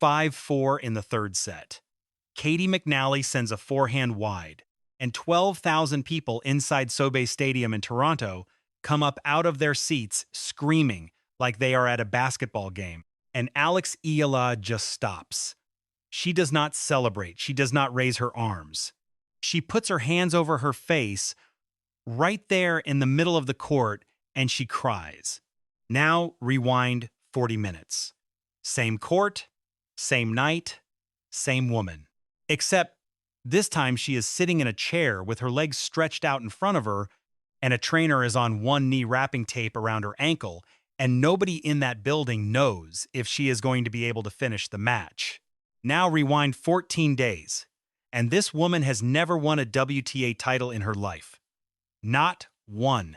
5-4 in the third set. Caty McNally sends a forehand wide, and 12,000 people inside SoBe Stadium in Toronto come up out of their seats screaming like they are at a basketball game. And Alex Eala just stops. She does not celebrate. She does not raise her arms. She puts her hands over her face right there in the middle of the court, and she cries. Now rewind 40 minutes. Same court, same night, same woman. Except this time she is sitting in a chair with her legs stretched out in front of her, and a trainer is on one knee wrapping tape around her ankle, and nobody in that building knows if she is going to be able to finish the match. Now rewind 14 days, and this woman has never won a WTA title in her life. Not one.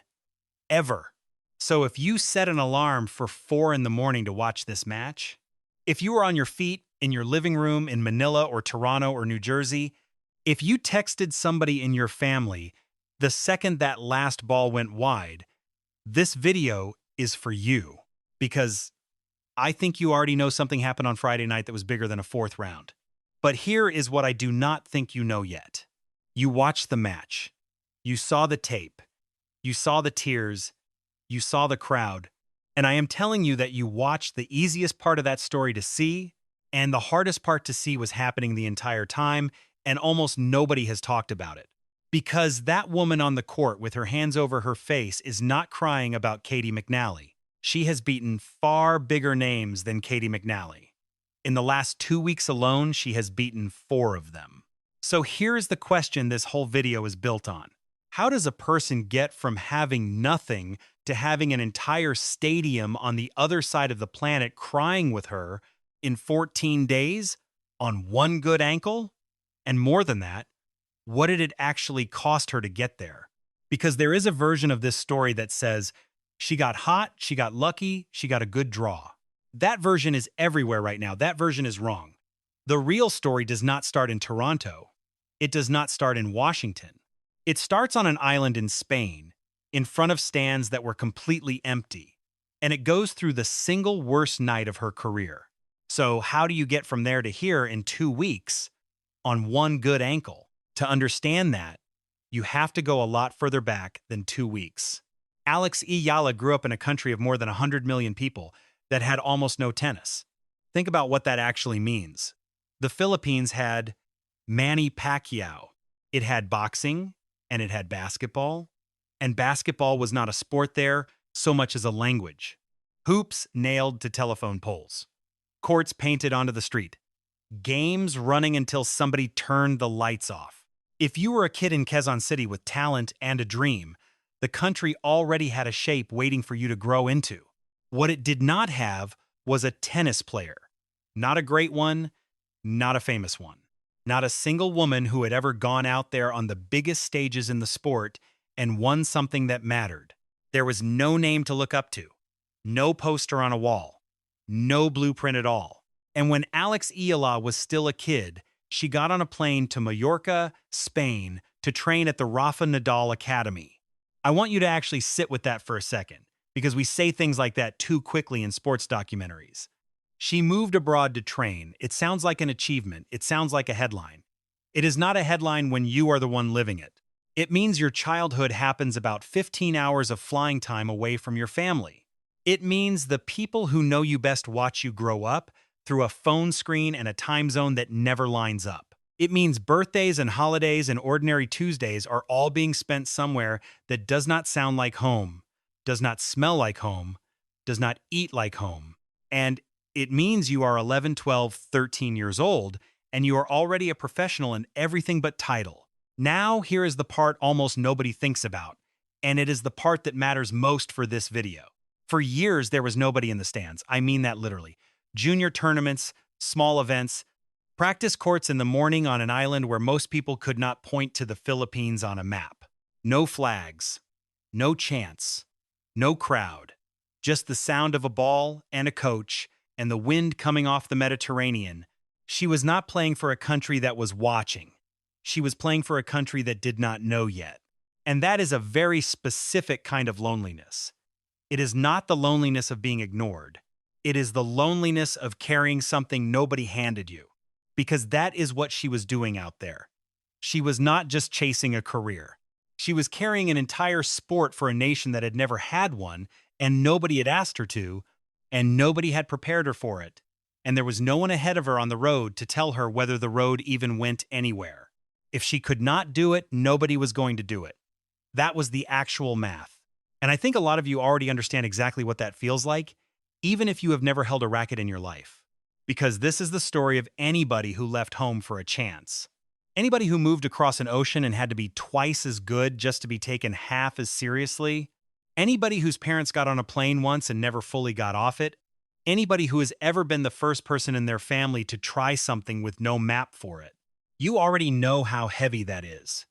Ever. So if you set an alarm for 4 in the morning to watch this match, if you were on your feet in your living room in Manila or Toronto or New Jersey, if you texted somebody in your family the second that last ball went wide, this video is for you, because I think you already know something happened on Friday night that was bigger than a fourth round. But here is what I do not think you know yet. You watched the match. You saw the tape. You saw the tears. You saw the crowd. And I am telling you that you watched the easiest part of that story to see, and the hardest part to see was happening the entire time, and almost nobody has talked about it. Because that woman on the court with her hands over her face is not crying about Caty McNally. She has beaten far bigger names than Caty McNally. In the last 2 weeks alone, she has beaten 4 of them. So here is the question this whole video is built on. How does a person get from having nothing to having an entire stadium on the other side of the planet crying with her in 14 days on one good ankle? And more than that, what did it actually cost her to get there? Because there is a version of this story that says she got hot, she got lucky, she got a good draw. That version is everywhere right now. That version is wrong. The real story does not start in Toronto. It does not start in Washington. It starts on an island in Spain, in front of stands that were completely empty. And it goes through the single worst night of her career. So how do you get from there to here in 2 weeks on one good ankle? To understand that, you have to go a lot further back than 2 weeks. Alex Eala grew up in a country of more than 100 million people that had almost no tennis. Think about what that actually means. The Philippines had Manny Pacquiao. It had boxing, and it had basketball. And basketball was not a sport there so much as a language. Hoops nailed to telephone poles. Courts painted onto the street. Games running until somebody turned the lights off. If you were a kid in Quezon City with talent and a dream, the country already had a shape waiting for you to grow into. What it did not have was a tennis player. Not a great one, not a famous one. Not a single woman who had ever gone out there on the biggest stages in the sport and won something that mattered. There was no name to look up to, no poster on a wall, no blueprint at all. And when Alex Eala was still a kid, she got on a plane to Mallorca, Spain, to train at the Rafa Nadal Academy. I want you to actually sit with that for a second, because we say things like that too quickly in sports documentaries. She moved abroad to train. It sounds like an achievement. It sounds like a headline. It is not a headline when you are the one living it. It means your childhood happens about 15 hours of flying time away from your family. It means the people who know you best watch you grow up through a phone screen and a time zone that never lines up. It means birthdays and holidays and ordinary Tuesdays are all being spent somewhere that does not sound like home, does not smell like home, does not eat like home. And it means you are 11, 12, 13 years old, and you are already a professional in everything but title. Now, here is the part almost nobody thinks about, and it is the part that matters most for this video. For years, there was nobody in the stands. I mean that literally. Junior tournaments, small events, practice courts in the morning on an island where most people could not point to the Philippines on a map. No flags, no chants, no crowd, just the sound of a ball and a coach and the wind coming off the Mediterranean. She was not playing for a country that was watching. She was playing for a country that did not know yet. And that is a very specific kind of loneliness. It is not the loneliness of being ignored. It is the loneliness of carrying something nobody handed you. Because that is what she was doing out there. She was not just chasing a career. She was carrying an entire sport for a nation that had never had one, and nobody had asked her to, and nobody had prepared her for it. And there was no one ahead of her on the road to tell her whether the road even went anywhere. If she could not do it, nobody was going to do it. That was the actual math. And I think a lot of you already understand exactly what that feels like, even if you have never held a racket in your life. Because this is the story of anybody who left home for a chance. Anybody who moved across an ocean and had to be twice as good just to be taken half as seriously. Anybody whose parents got on a plane once and never fully got off it. Anybody who has ever been the first person in their family to try something with no map for it. You already know how heavy that is.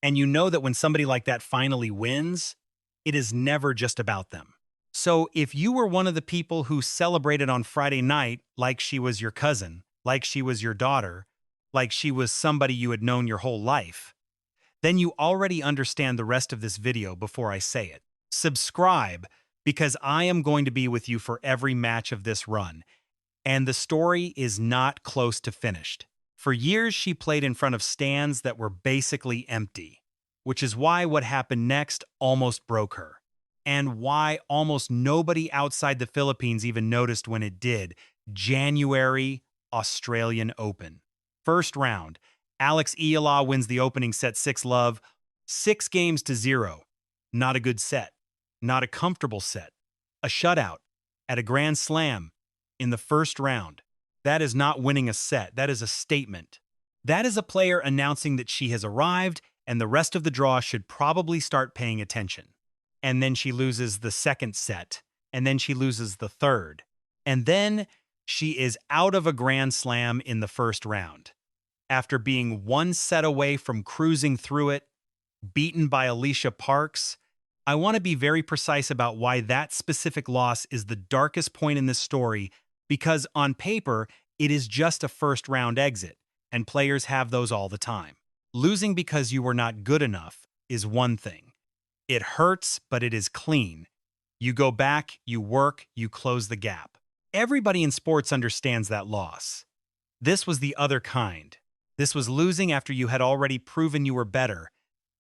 And you know that when somebody like that finally wins, it is never just about them. So if you were one of the people who celebrated on Friday night like she was your cousin, like she was your daughter, like she was somebody you had known your whole life, then you already understand the rest of this video before I say it. Subscribe, because I am going to be with you for every match of this run. And the story is not close to finished. For years, she played in front of stands that were basically empty, which is why what happened next almost broke her. And why almost nobody outside the Philippines even noticed when it did. January Australian Open. First round, Alex Eala wins the opening set 6-love, 6-0. Not a good set. Not a comfortable set. A shutout at a Grand Slam in the first round. That is not winning a set. That is a statement. That is a player announcing that she has arrived and the rest of the draw should probably start paying attention. And then she loses the second set, and then she loses the third. And then she is out of a Grand Slam in the first round. After being one set away from cruising through it, beaten by Alicia Parks, I want to be very precise about why that specific loss is the darkest point in this story, because on paper, it is just a first-round exit, and players have those all the time. Losing because you were not good enough is one thing. It hurts, but it is clean. You go back, you work, you close the gap. Everybody in sports understands that loss. This was the other kind. This was losing after you had already proven you were better.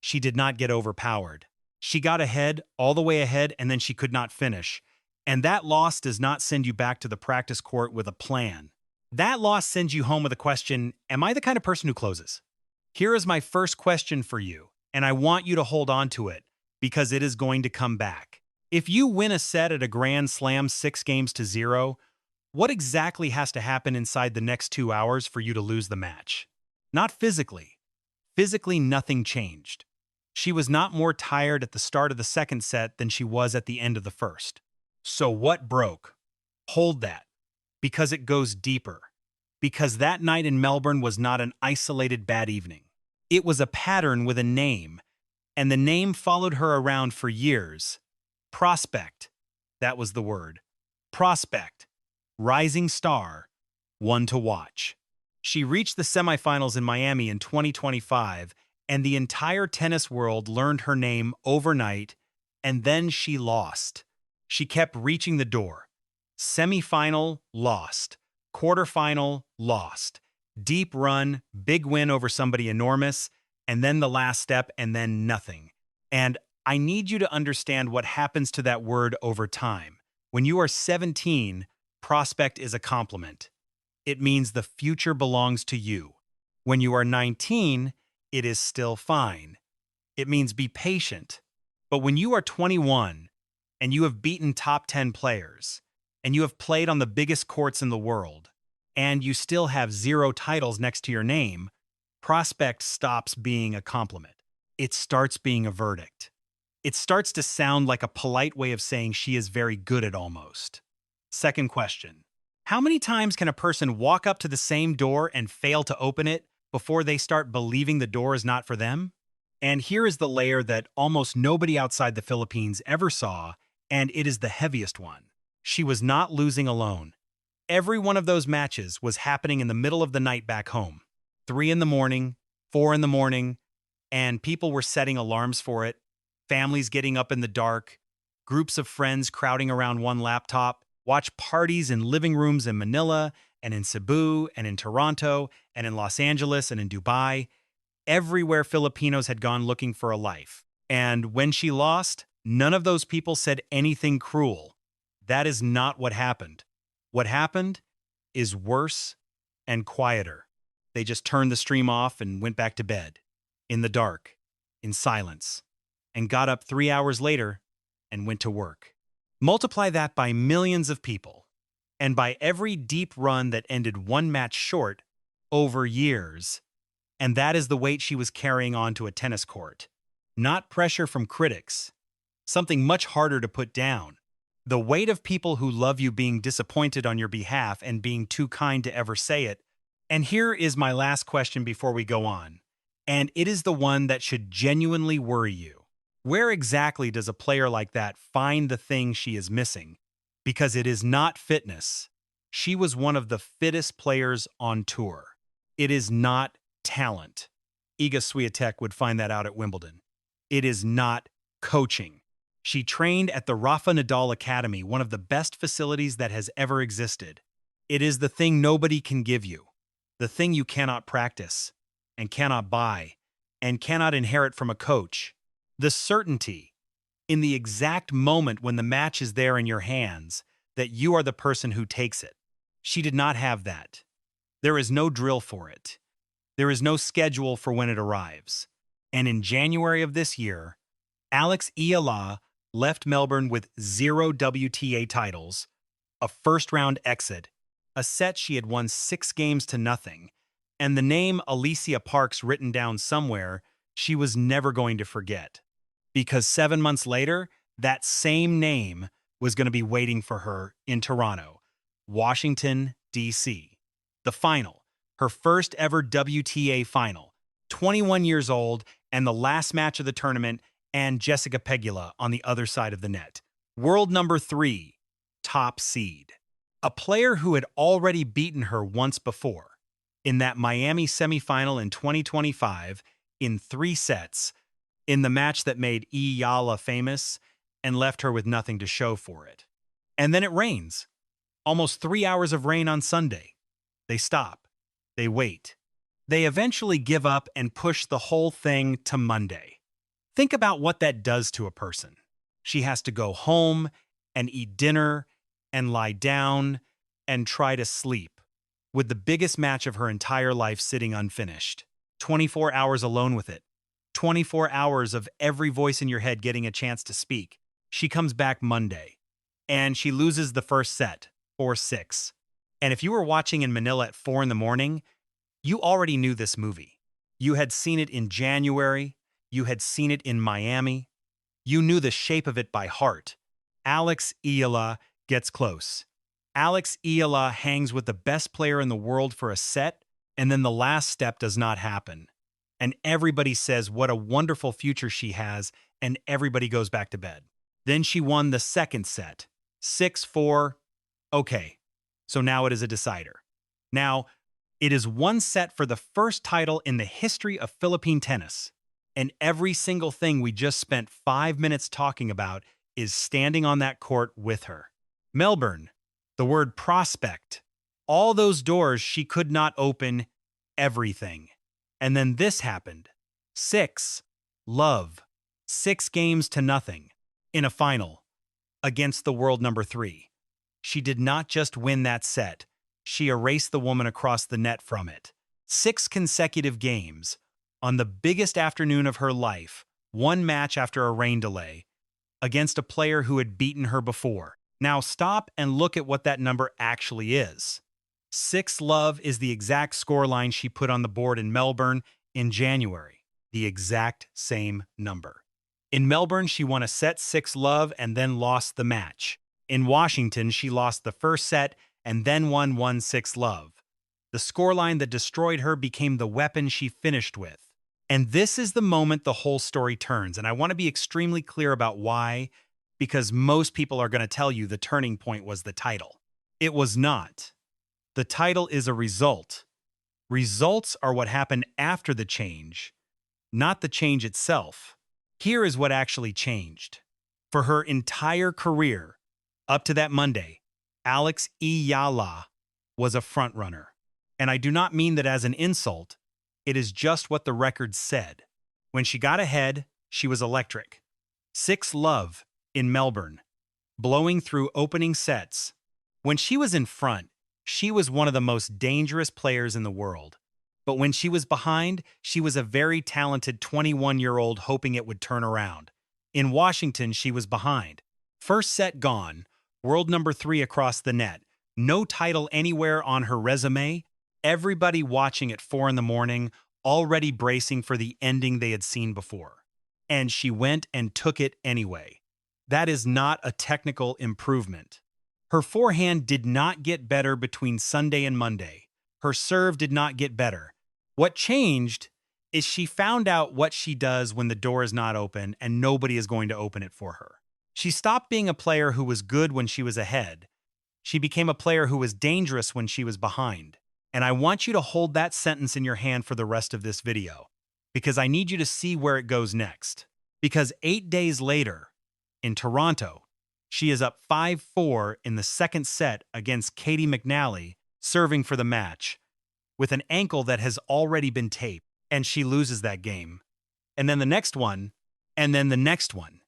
She did not get overpowered. She got ahead, all the way ahead, and then she could not finish. And that loss does not send you back to the practice court with a plan. That loss sends you home with a question, am I the kind of person who closes? Here is my first question for you, and I want you to hold on to it, because it is going to come back. If you win a set at a Grand Slam 6-0, what exactly has to happen inside the next 2 hours for you to lose the match? Not physically. Physically, nothing changed. She was not more tired at the start of the second set than she was at the end of the first. So what broke? Hold that, because it goes deeper. Because that night in Melbourne was not an isolated bad evening. It was a pattern with a name, and the name followed her around for years. Prospect. That was the word. Prospect. Rising star. One to watch. She reached the semifinals in Miami in 2025, and the entire tennis world learned her name overnight, and then she lost. She kept reaching the door. Semifinal, lost. Quarterfinal, lost. Deep run, big win over somebody enormous, and then the last step, and then nothing. And I need you to understand what happens to that word over time. When you are 17, prospect is a compliment. It means the future belongs to you. When you are 19, it is still fine. It means be patient. But when you are 21, and you have beaten top 10 players, and you have played on the biggest courts in the world, and you still have 0 titles next to your name, prospect stops being a compliment. It starts being a verdict. It starts to sound like a polite way of saying she is very good at almost. Second question. How many times can a person walk up to the same door and fail to open it before they start believing the door is not for them? And here is the layer that almost nobody outside the Philippines ever saw, and it is the heaviest one. She was not losing alone. Every one of those matches was happening in the middle of the night back home. 3 in the morning, 4 in the morning, and people were setting alarms for it, families getting up in the dark, groups of friends crowding around one laptop, watch parties in living rooms in Manila and in Cebu and in Toronto and in Los Angeles and in Dubai. Everywhere Filipinos had gone looking for a life. And when she lost, none of those people said anything cruel. That is not what happened. What happened is worse and quieter. They just turned the stream off and went back to bed, in the dark, in silence, and got up 3 hours later and went to work. Multiply that by millions of people, and by every deep run that ended one match short over years. And that is the weight she was carrying onto a tennis court. Not pressure from critics, something much harder to put down. The weight of people who love you being disappointed on your behalf and being too kind to ever say it. And here is my last question before we go on. And it is the one that should genuinely worry you. Where exactly does a player like that find the thing she is missing? Because it is not fitness. She was one of the fittest players on tour. It is not talent. Iga Swiatek would find that out at Wimbledon. It is not coaching. She trained at the Rafa Nadal Academy, one of the best facilities that has ever existed. It is the thing nobody can give you, the thing you cannot practice and cannot buy and cannot inherit from a coach. The certainty, in the exact moment when the match is there in your hands, that you are the person who takes it. She did not have that. There is no drill for it. There is no schedule for when it arrives. And in January of this year, Alex Eala left Melbourne with 0 WTA titles, a first-round exit, a set she had won 6 games to nothing, and the name Alicia Parks written down somewhere she was never going to forget. Because 7 months later, that same name was going to be waiting for her in Toronto, Washington, D.C. The final, her first ever WTA final, 21 years old, and the last match of the tournament, and Jessica Pegula on the other side of the net. World number 3, top seed. A player who had already beaten her once before, in that Miami semifinal in 2025, in 3 sets, in the match that made Eala famous and left her with nothing to show for it. And then it rains. Almost 3 hours of rain on Sunday. They stop. They wait. They eventually give up and push the whole thing to Monday. Think about what that does to a person. She has to go home and eat dinner and lie down and try to sleep, with the biggest match of her entire life sitting unfinished. 24 hours alone with it. 24 hours of every voice in your head getting a chance to speak. She comes back Monday, and she loses the first set, 4-6. And if you were watching in Manila at 4 in the morning, you already knew this movie. You had seen it in January. You had seen it in Miami. You knew the shape of it by heart. Alex Eala gets close. Alex Eala hangs with the best player in the world for a set, and then the last step does not happen. And everybody says what a wonderful future she has, and everybody goes back to bed. Then she won the second set, 6-4. Okay, so now it is a decider. Now, it is one set for the first title in the history of Philippine tennis. And every single thing we just spent 5 minutes talking about is standing on that court with her. Melbourne, the word prospect, all those doors she could not open, everything. And then this happened. 6, love, 6 games to nothing, in a final, against the world number 3. She did not just win that set, she erased the woman across the net from it. 6 consecutive games, on the biggest afternoon of her life, one match after a rain delay, against a player who had beaten her before. Now stop and look at what that number actually is. 6 love is the exact scoreline she put on the board in Melbourne in January, the exact same number. In Melbourne, she won a set 6 love and then lost the match. In Washington, she lost the first set and then won 1-6 love. The scoreline that destroyed her became the weapon she finished with. And this is the moment the whole story turns, and I want to be extremely clear about why, because most people are going to tell you the turning point was the title. It was not. The title is a result. Results are what happened after the change, not the change itself. Here is what actually changed. For her entire career, up to that Monday, Alex Eala was a frontrunner. And I do not mean that as an insult, it is just what the record said. When she got ahead, she was electric. 6-love in Melbourne, blowing through opening sets. When she was in front, she was one of the most dangerous players in the world. But when she was behind, she was a very talented 21-year-old hoping it would turn around. In Washington, she was behind. First set gone, world number 3 across the net. No title anywhere on her resume. Everybody watching at 4 in the morning, already bracing for the ending they had seen before. And she went and took it anyway. That is not a technical improvement. Her forehand did not get better between Sunday and Monday. Her serve did not get better. What changed is she found out what she does when the door is not open and nobody is going to open it for her. She stopped being a player who was good when she was ahead. She became a player who was dangerous when she was behind. And I want you to hold that sentence in your hand for the rest of this video, because I need you to see where it goes next. Because 8 days later, in Toronto, she is up 5-4 in the second set against Caty McNally, serving for the match, with an ankle that has already been taped, and she loses that game. And then the next one, and then the next one,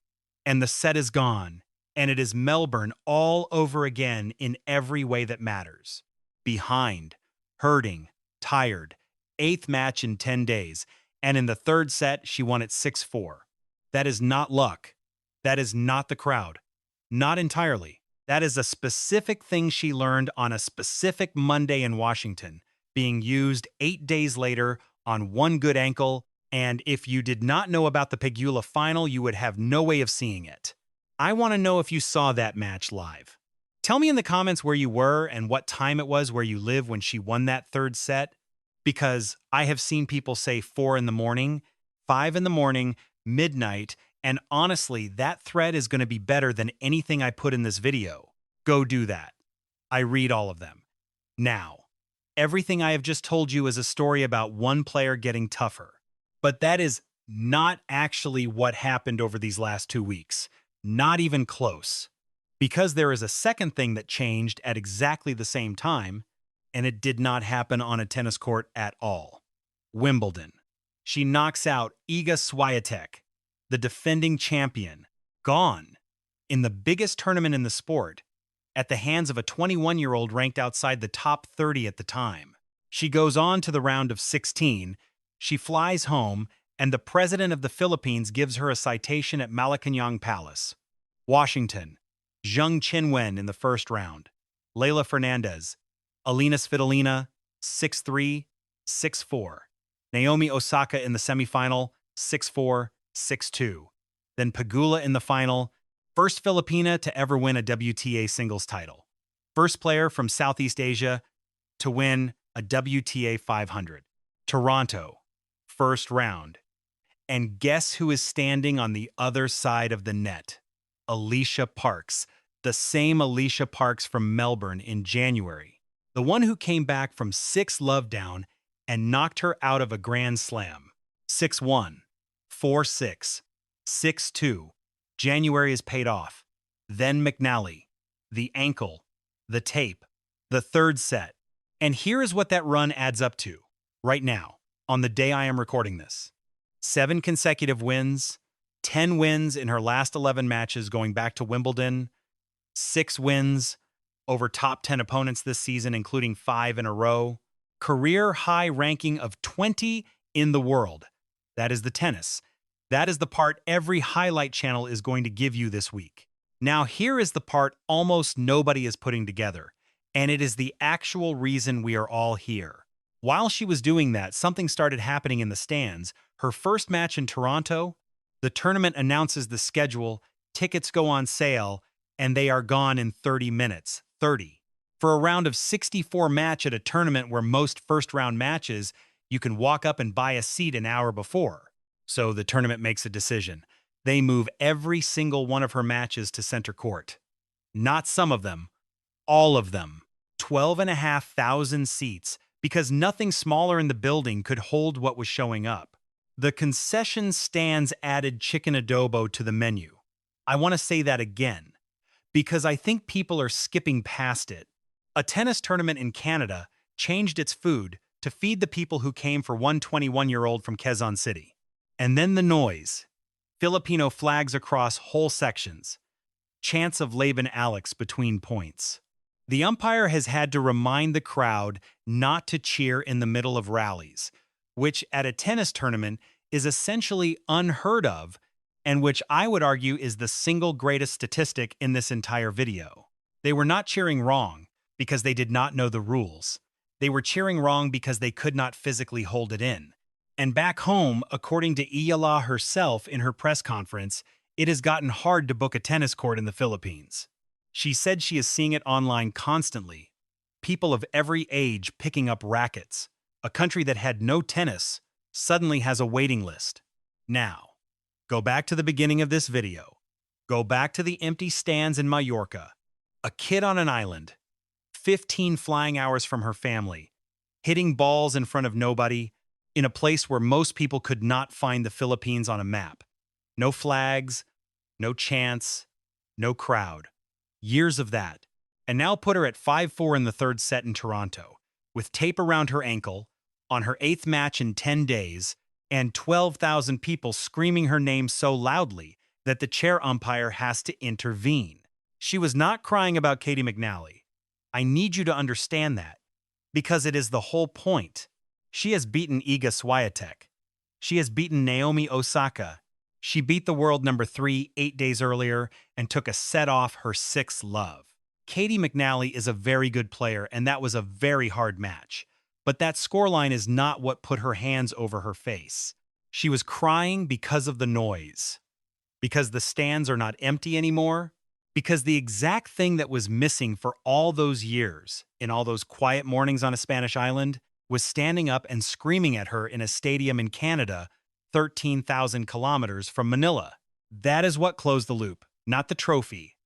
and the set is gone, and it is Melbourne all over again in every way that matters. Behind, hurting, tired, 8th match in 10 days, and in the third set, she won it 6-4. That is not luck. That is not the crowd. Not entirely. That is a specific thing she learned on a specific Monday in Washington, being used 8 days later on one good ankle, and if you did not know about the Pegula final, you would have no way of seeing it. I want to know if you saw that match live. Tell me in the comments where you were and what time it was where you live when she won that third set, because I have seen people say 4 in the morning, 5 in the morning, midnight, and honestly, that thread is going to be better than anything I put in this video. Go do that. I read all of them. Now, everything I have just told you is a story about one player getting tougher. But that is not actually what happened over these last 2 weeks. Not even close. Because there is a second thing that changed at exactly the same time, and it did not happen on a tennis court at all. Wimbledon. She knocks out Iga Swiatek, the defending champion, gone, in the biggest tournament in the sport, at the hands of a 21-year-old ranked outside the top 30 at the time. She goes on to the round of 16, she flies home, and the president of the Philippines gives her a citation at Malacañang Palace. Washington. Zheng Qinwen in the first round. Leylah Fernandez. Alina Svitolina, 6-3, 6-4. Naomi Osaka in the semifinal, 6-4, 6-2. Then Pegula in the final, first Filipina to ever win a WTA singles title. First player from Southeast Asia to win a WTA 500. Toronto, first round. And guess who is standing on the other side of the net? Alicia Parks, the same Alicia Parks from Melbourne in January. The one who came back from 6-love down and knocked her out of a Grand Slam. 6-1, 4-6, 6-2. January is paid off. Then McNally, the ankle, the tape, the third set. And here is what that run adds up to, right now, on the day I am recording this. 7 consecutive wins, 10 wins in her last 11 matches going back to Wimbledon, 6 wins over top 10 opponents this season, including 5 in a row. Career high ranking of 20 in the world. That is the tennis. That is the part every highlight channel is going to give you this week. Now here is the part almost nobody is putting together, and it is the actual reason we are all here. While she was doing that, something started happening in the stands. Her first match in Toronto, the tournament announces the schedule, tickets go on sale, and they are gone in 30 minutes. 30. For a round of 64 match at a tournament where most first-round matches, you can walk up and buy a seat an hour before. So the tournament makes a decision. They move every single one of her matches to center court. Not some of them, all of them. 12,500 seats, because nothing smaller in the building could hold what was showing up. The concession stands added chicken adobo to the menu. I want to say that again. because I think people are skipping past it. A tennis tournament in Canada changed its food to feed the people who came for one 21-year-old from Quezon City. And then the noise. Filipino flags across whole sections. Chants of Laban Alex between points. The umpire has had to remind the crowd not to cheer in the middle of rallies, which at a tennis tournament is essentially unheard of, and which I would argue is the single greatest statistic in this entire video. They were not cheering wrong because they did not know the rules. They were cheering wrong because they could not physically hold it in. And back home, according to Eala herself in her press conference, it has gotten hard to book a tennis court in the Philippines. She said she is seeing it online constantly. People of every age picking up rackets. A country that had no tennis suddenly has a waiting list. Now, go back to the beginning of this video. Go back to the empty stands in Mallorca. A kid on an island, 15 flying hours from her family, hitting balls in front of nobody, in a place where most people could not find the Philippines on a map. No flags, no chants, no crowd. Years of that. And now put her at 5-4 in the third set in Toronto, with tape around her ankle, on her 8th match in 10 days, and 12,000 people screaming her name so loudly that the chair umpire has to intervene. She was not crying about Caty McNally. I need you to understand that, because it is the whole point. She has beaten Iga Swiatek. She has beaten Naomi Osaka. She beat the world number 3 8 days earlier and took a set off her 6th love. Caty McNally is a very good player, and that was a very hard match. But that scoreline is not what put her hands over her face. She was crying because of the noise. Because the stands are not empty anymore. Because the exact thing that was missing for all those years, in all those quiet mornings on a Spanish island, was standing up and screaming at her in a stadium in Canada, 13,000 kilometers from Manila. That is what closed the loop, not the trophy.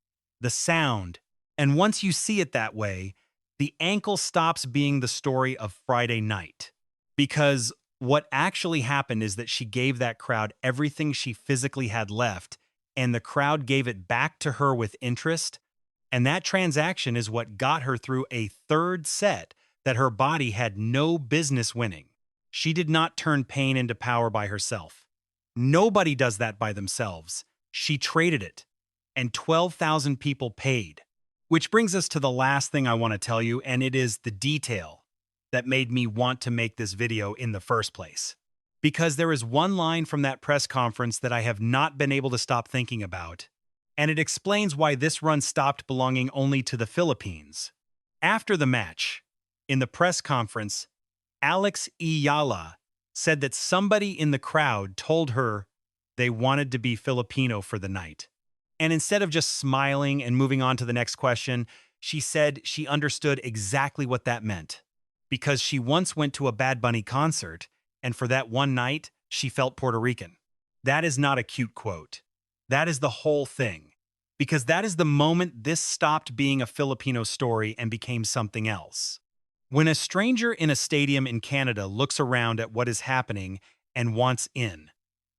The sound. And once you see it that way, the ankle stops being the story of Friday night. Because what actually happened is that she gave that crowd everything she physically had left, and the crowd gave it back to her with interest. And that transaction is what got her through a third set that her body had no business winning. She did not turn pain into power by herself. Nobody does that by themselves. She traded it, and 12,000 people paid. Which brings us to the last thing I want to tell you, and it is the detail that made me want to make this video in the first place. Because there is one line from that press conference that I have not been able to stop thinking about, and it explains why this run stopped belonging only to the Philippines. After the match, in the press conference, Alex Eala said that somebody in the crowd told her they wanted to be Filipino for the night. And instead of just smiling and moving on to the next question, she said she understood exactly what that meant. Because she once went to a Bad Bunny concert, and for that one night, she felt Puerto Rican. That is not a cute quote. That is the whole thing. Because that is the moment this stopped being a Filipino story and became something else. When a stranger in a stadium in Canada looks around at what is happening and wants in,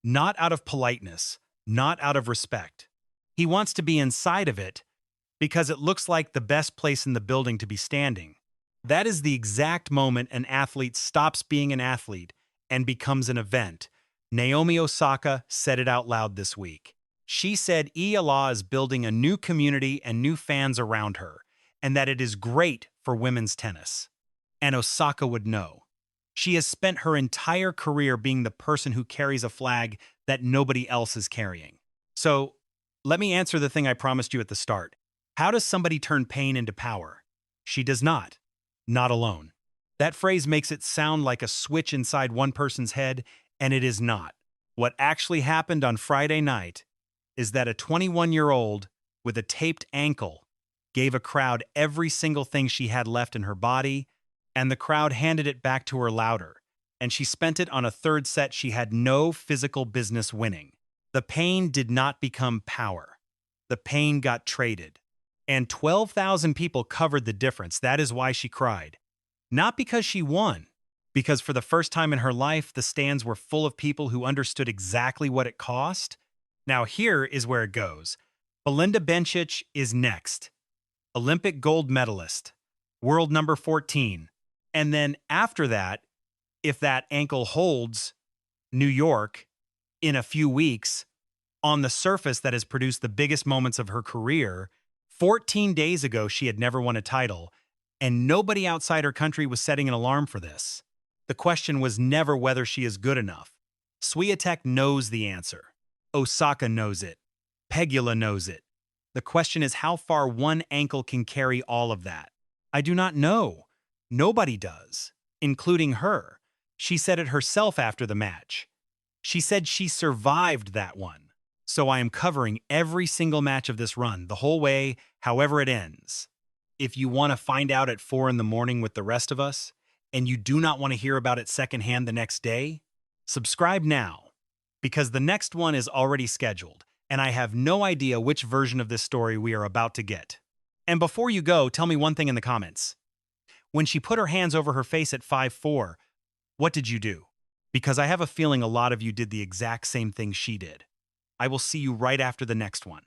not out of politeness, not out of respect, he wants to be inside of it because it looks like the best place in the building to be standing. That is the exact moment an athlete stops being an athlete and becomes an event. Naomi Osaka said it out loud this week. She said Eala is building a new community and new fans around her, and that it is great for women's tennis. And Osaka would know. She has spent her entire career being the person who carries a flag that nobody else is carrying. So, let me answer the thing I promised you at the start. How does somebody turn pain into power? She does not. Not alone. That phrase makes it sound like a switch inside one person's head, and it is not. What actually happened on Friday night is that a 21-year-old with a taped ankle gave a crowd every single thing she had left in her body, and the crowd handed it back to her louder, and she spent it on a third set she had no physical business winning. The pain did not become power. The pain got traded. And 12,000 people covered the difference. That is why she cried. Not because she won, because for the first time in her life, the stands were full of people who understood exactly what it cost. Now here is where it goes. Belinda Bencic is next. Olympic gold medalist, world number 14. And then after that, if that ankle holds, New York in a few weeks on the surface that has produced the biggest moments of her career. 14 days ago, she had never won a title, and nobody outside her country was setting an alarm for this. The question was never whether she is good enough. Swiatek knows the answer. Osaka knows it. Pegula knows it. The question is how far one ankle can carry all of that. I do not know. Nobody does, including her. She said it herself after the match. She said she survived that one. So I am covering every single match of this run, the whole way, however it ends. If you want to find out at 4 in the morning with the rest of us, and you do not want to hear about it secondhand the next day, subscribe now, because the next one is already scheduled, and I have no idea which version of this story we are about to get. And before you go, tell me one thing in the comments. When she put her hands over her face at 5-4, what did you do? Because I have a feeling a lot of you did the exact same thing she did. I will see you right after the next one.